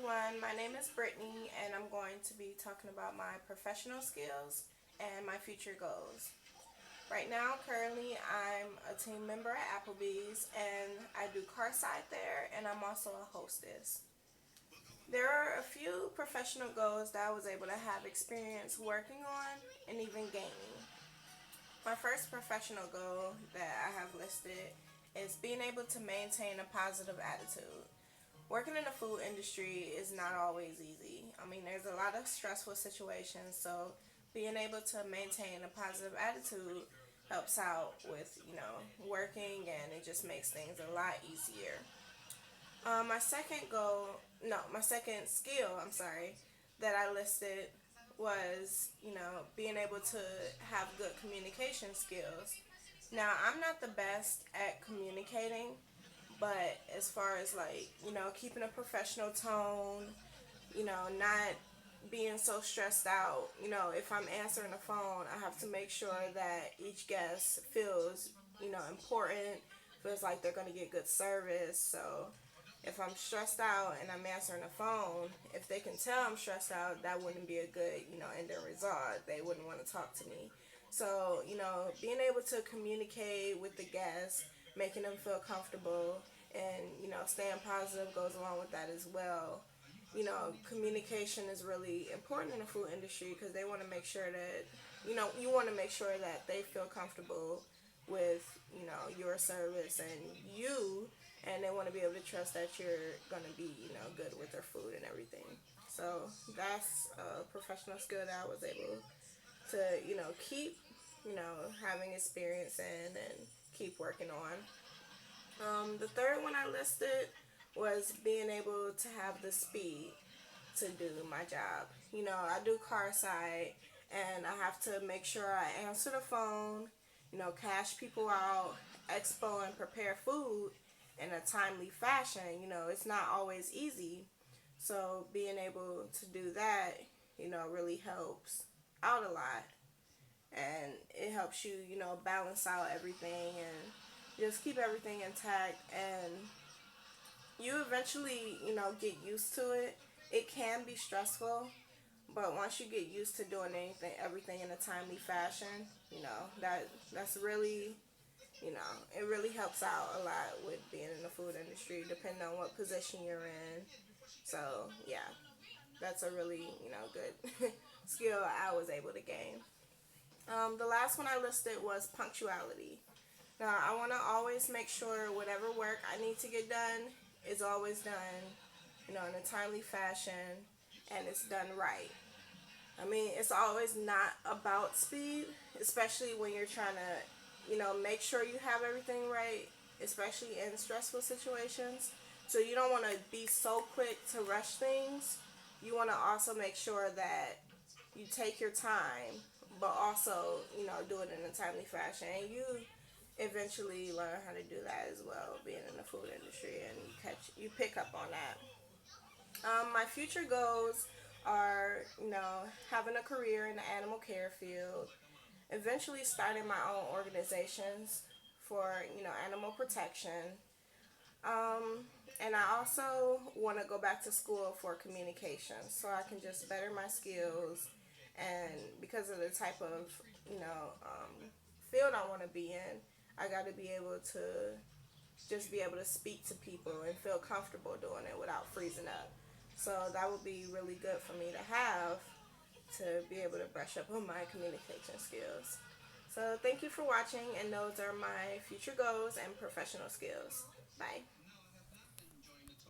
everyone, my name is Brittany and I'm going to be talking about my professional skills and my future goals. Right now, currently, I'm a team member at Applebee's and I do car side there and I'm also a hostess. There are a few professional goals that I was able to have experience working on and even gaining. My first professional goal that I have listed is being able to maintain a positive attitude. Working in the food industry is not always easy. I mean, there's a lot of stressful situations, so being able to maintain a positive attitude helps out with, working, and it just makes things a lot easier. My second goal, no, my second skill, I'm sorry, that I listed was, being able to have good communication skills. Now, I'm not the best at communicating, but as far as like, keeping a professional tone, not being so stressed out, if I'm answering the phone, I have to make sure that each guest feels, important, feels like they're going to get good service. So if I'm stressed out and I'm answering the phone, if they can tell I'm stressed out, that wouldn't be a good, ending result. They wouldn't want to talk to me. So, being able to communicate with the guests, making them feel comfortable, and, staying positive goes along with that as well. Communication is really important in the food industry because they want to make sure that, you want to make sure that they feel comfortable with, your service and you, and they want to be able to trust that you're going to be, good with their food and everything. So that's a professional skill that I was able to, keep, having experience in and keep working on. The third one I listed was being able to have the speed to do my job. I do car side and I have to make sure I answer the phone, cash people out, expo and prepare food in a timely fashion. It's not always easy. So being able to do that, really helps out a lot. And it helps you, balance out everything and just keep everything intact. And you eventually, get used to it. It can be stressful, but once you get used to doing everything in a timely fashion, that's really, it really helps out a lot with being in the food industry, depending on what position you're in. So yeah, that's a really, good skill I was able to gain. The last one I listed was punctuality. Now, I want to always make sure whatever work I need to get done is always done, in a timely fashion and it's done right. I mean, it's always not about speed, especially when you're trying to, make sure you have everything right, especially in stressful situations. So you don't want to be so quick to rush things. You want to also make sure that you take your time, but also, do it in a timely fashion. And you eventually learn how to do that as well, being in the food industry, and you pick up on that. My future goals are, having a career in the animal care field, eventually starting my own organizations for, animal protection. And I also want to go back to school for communication so I can just better my skills. And because of the type of, field I want to be in, I got to be able to just be able to speak to people and feel comfortable doing it without freezing up. So that would be really good for me to have to be able to brush up on my communication skills. So thank you for watching, and those are my future goals and professional skills. Bye.